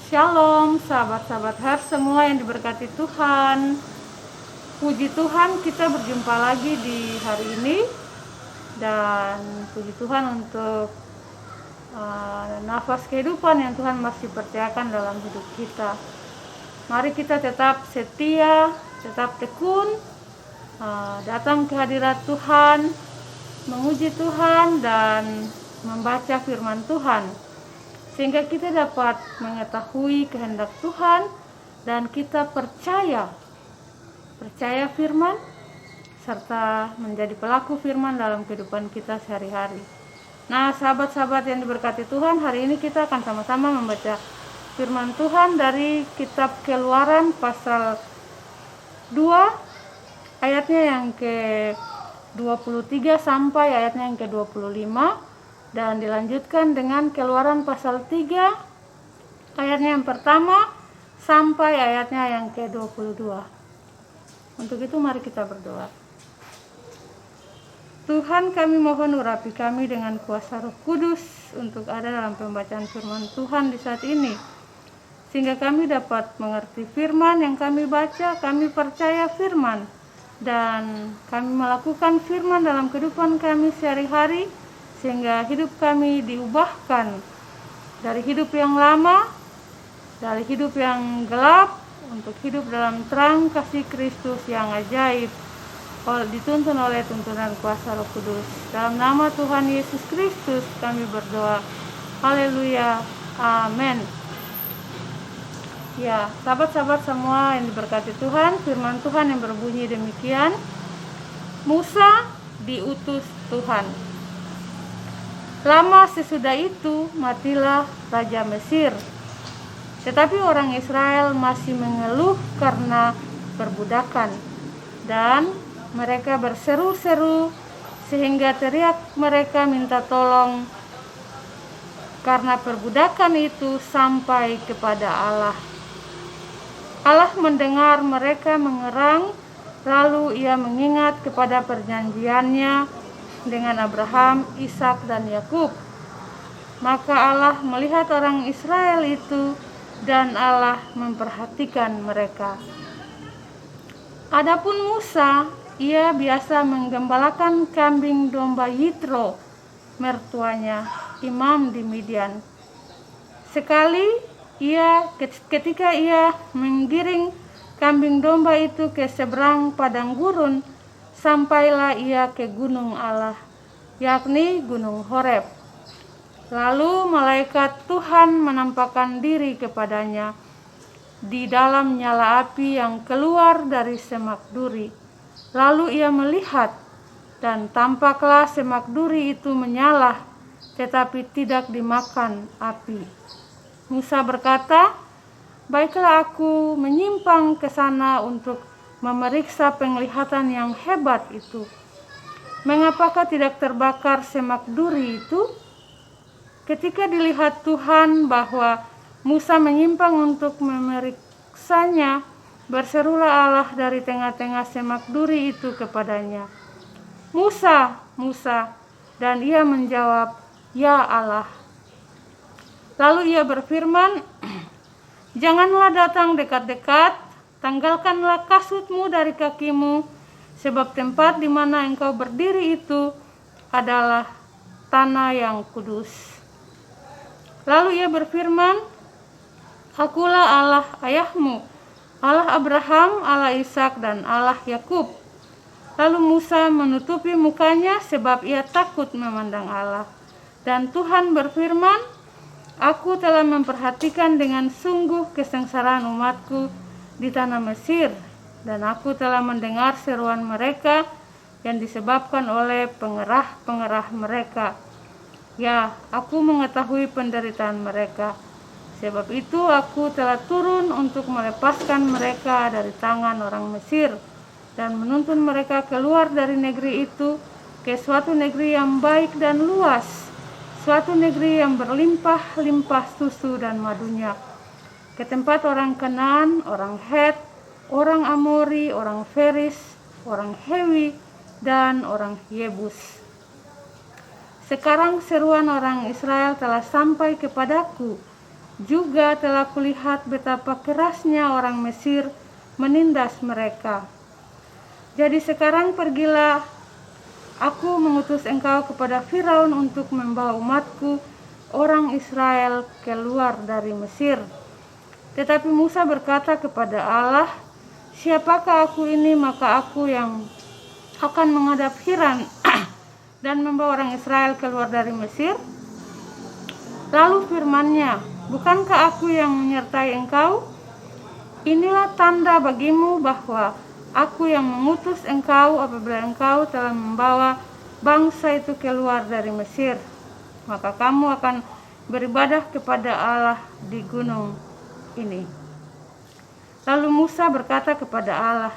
Shalom sahabat-sahabat Har semua yang diberkati Tuhan. Puji Tuhan kita berjumpa lagi di hari ini. Dan puji Tuhan untuk nafas kehidupan yang Tuhan masih percayakan dalam hidup kita. Mari kita tetap setia, tetap tekun, datang ke hadirat Tuhan, memuji Tuhan dan membaca firman Tuhan, sehingga kita dapat mengetahui kehendak Tuhan dan kita percaya firman serta menjadi pelaku firman dalam kehidupan kita sehari-hari. Nah, sahabat-sahabat yang diberkati Tuhan, hari ini kita akan sama-sama membaca firman Tuhan dari kitab Keluaran pasal 2 ayatnya yang ke-23 sampai ayatnya yang ke-25, dan dilanjutkan dengan Keluaran pasal 3 ayatnya yang pertama sampai ayatnya yang ke-22. Untuk itu mari kita berdoa. Tuhan, kami mohon urapi kami dengan kuasa Roh Kudus untuk ada dalam pembacaan firman Tuhan di saat ini, sehingga kami dapat mengerti firman yang kami baca, kami percaya firman, dan kami melakukan firman dalam kehidupan kami sehari-hari, sehingga hidup kami diubahkan dari hidup yang lama, dari hidup yang gelap, untuk hidup dalam terang kasih Kristus yang ajaib, dituntun oleh tuntunan kuasa Roh Kudus. Dalam nama Tuhan Yesus Kristus kami berdoa. Haleluya. Amin. Ya, sahabat-sahabat semua yang diberkati Tuhan, firman Tuhan yang berbunyi demikian. Musa diutus Tuhan. Lama sesudah itu matilah Raja Mesir. Tetapi orang Israel masih mengeluh karena perbudakan, dan mereka berseru-seru sehingga teriak mereka minta tolong karena perbudakan itu sampai kepada Allah. Allah mendengar mereka mengerang, lalu ia mengingat kepada perjanjiannya dengan Abraham, Ishak dan Yakub. Maka Allah melihat orang Israel itu dan Allah memperhatikan mereka. Adapun Musa, ia biasa menggembalakan kambing domba Yitro, mertuanya, imam di Midian. Sekali ketika ia menggiring kambing domba itu ke seberang padang gurun, sampailah ia ke gunung Allah, yakni gunung Horeb. Lalu malaikat Tuhan menampakkan diri kepadanya di dalam nyala api yang keluar dari semak duri. Lalu ia melihat, dan tampaklah semak duri itu menyala, tetapi tidak dimakan api. Musa berkata, "Baiklah, aku menyimpang ke sana untuk memeriksa penglihatan yang hebat itu. Mengapakah tidak terbakar semak duri itu?" Ketika dilihat Tuhan bahwa Musa menyimpang untuk memeriksanya, berserulah Allah dari tengah-tengah semak duri itu kepadanya, "Musa, Musa." Dan ia menjawab, "Ya Allah." Lalu ia berfirman, "Janganlah datang dekat-dekat, tanggalkanlah kasutmu dari kakimu, sebab tempat di mana engkau berdiri itu adalah tanah yang kudus." Lalu ia berfirman, "Akulah Allah ayahmu, Allah Abraham, Allah Ishak dan Allah Yakub." Lalu Musa menutupi mukanya sebab ia takut memandang Allah. Dan Tuhan berfirman, "Aku telah memperhatikan dengan sungguh kesengsaraan umatku di tanah Mesir, dan aku telah mendengar seruan mereka yang disebabkan oleh pengerah-pengerah mereka. Ya, aku mengetahui penderitaan mereka. Sebab itu aku telah turun untuk melepaskan mereka dari tangan orang Mesir dan menuntun mereka keluar dari negeri itu ke suatu negeri yang baik dan luas, suatu negeri yang berlimpah-limpah susu dan madunya, ke tempat orang Kanaan, orang Het, orang Amori, orang Feris, orang Hewi, dan orang Yebus. Sekarang seruan orang Israel telah sampai kepadaku, Juga telah kulihat betapa kerasnya orang Mesir menindas mereka. Jadi sekarang pergilah, aku mengutus engkau kepada Firaun untuk membawa umatku, orang Israel, keluar dari Mesir. Tetapi Musa berkata kepada Allah, siapakah aku ini, maka aku yang akan menghadap Firaun dan membawa orang Israel keluar dari Mesir? Lalu firman-Nya, bukankah aku yang menyertai engkau? Inilah tanda bagimu bahwa aku yang mengutus engkau apabila engkau telah membawa bangsa itu keluar dari Mesir. Maka kamu akan beribadah kepada Allah di gunung ini. Lalu Musa berkata kepada Allah,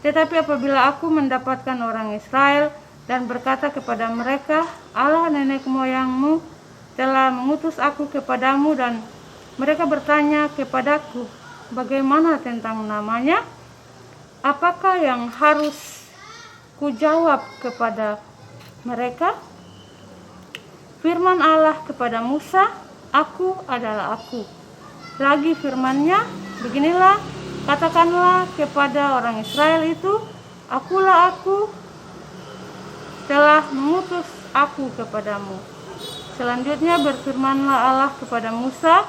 tetapi apabila aku mendapatkan orang Israel dan berkata kepada mereka, Allah nenek moyangmu telah mengutus aku kepadamu, dan mereka bertanya kepadaku, bagaimana tentang namanya? Apakah yang harus kujawab kepada mereka? Firman Allah kepada Musa, aku adalah aku. Lagi firman-Nya, beginilah, katakanlah kepada orang Israel itu, akulah aku, telah mengutus aku kepadamu. Selanjutnya berfirmanlah Allah kepada Musa,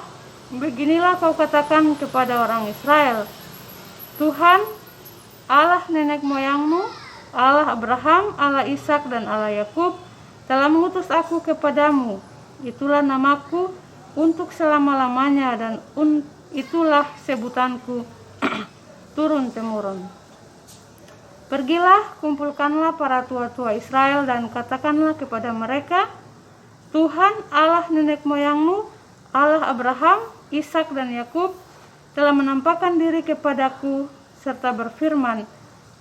beginilah kau katakan kepada orang Israel, Tuhan, Allah nenek moyangmu, Allah Abraham, Allah Ishak dan Allah Yakub telah mengutus aku kepadamu. Itulah namaku untuk selama-lamanya, dan itulah sebutanku turun-temurun. Pergilah, kumpulkanlah para tua-tua Israel dan katakanlah kepada mereka, Tuhan Allah nenek moyangmu, Allah Abraham, Ishak dan Yakub telah menampakkan diri kepadaku serta berfirman,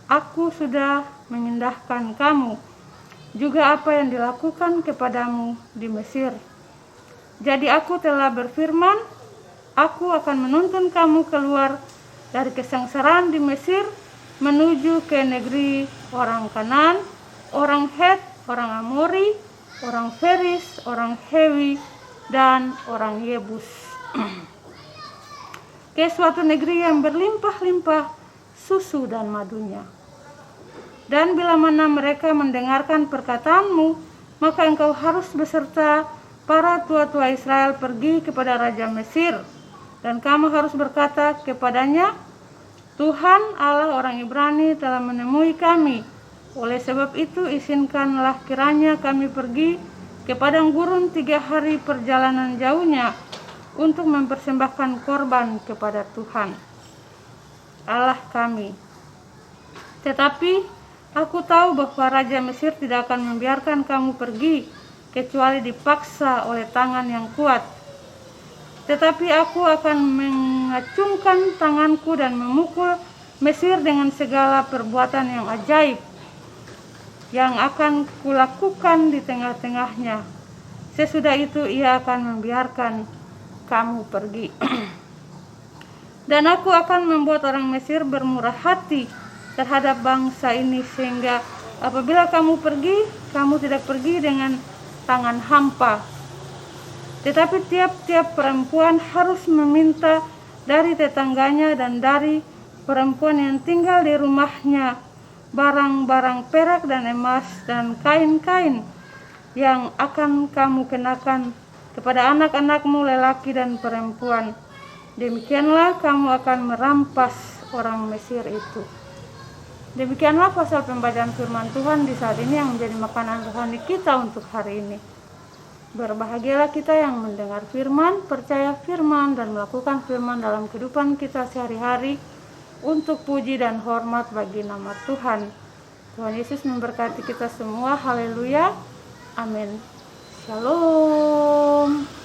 aku sudah memindahkan kamu, juga apa yang dilakukan kepadamu di Mesir. Jadi aku telah berfirman, aku akan menuntun kamu keluar dari kesengsaraan di Mesir menuju ke negeri orang Kanaan, orang Het, orang Amori, orang Feris, orang Hewi, dan orang Yebus. Ke suatu negeri yang berlimpah-limpah susu dan madunya. Dan bila mana mereka mendengarkan perkataanmu, maka engkau harus beserta para tua-tua Israel pergi kepada Raja Mesir, dan kamu harus berkata kepadanya, Tuhan Allah orang Ibrani telah menemui kami. Oleh sebab itu izinkanlah kiranya kami pergi ke padang gurun 3 hari perjalanan jauhnya untuk mempersembahkan korban kepada Tuhan Allah kami. Tetapi aku tahu bahwa Raja Mesir tidak akan membiarkan kamu pergi kecuali dipaksa oleh tangan yang kuat. Tetapi aku akan mengacungkan tanganku dan memukul Mesir dengan segala perbuatan yang ajaib yang akan kulakukan di tengah-tengahnya. Sesudah itu ia akan membiarkan kamu pergi. Dan aku akan membuat orang Mesir bermurah hati terhadap bangsa ini, sehingga apabila kamu pergi, kamu tidak pergi dengan tangan hampa. Tetapi tiap-tiap perempuan harus meminta dari tetangganya dan dari perempuan yang tinggal di rumahnya barang-barang perak dan emas dan kain-kain yang akan kamu kenakan kepada anak-anakmu lelaki dan perempuan. Demikianlah kamu akan merampas orang Mesir itu. Demikianlah pasal pembacaan firman Tuhan di saat ini yang menjadi makanan rohani kita untuk hari ini. Berbahagialah kita yang mendengar firman, percaya firman, dan melakukan firman dalam kehidupan kita sehari-hari untuk puji dan hormat bagi nama Tuhan. Tuhan Yesus memberkati kita semua. Haleluya. Amin. Shalom.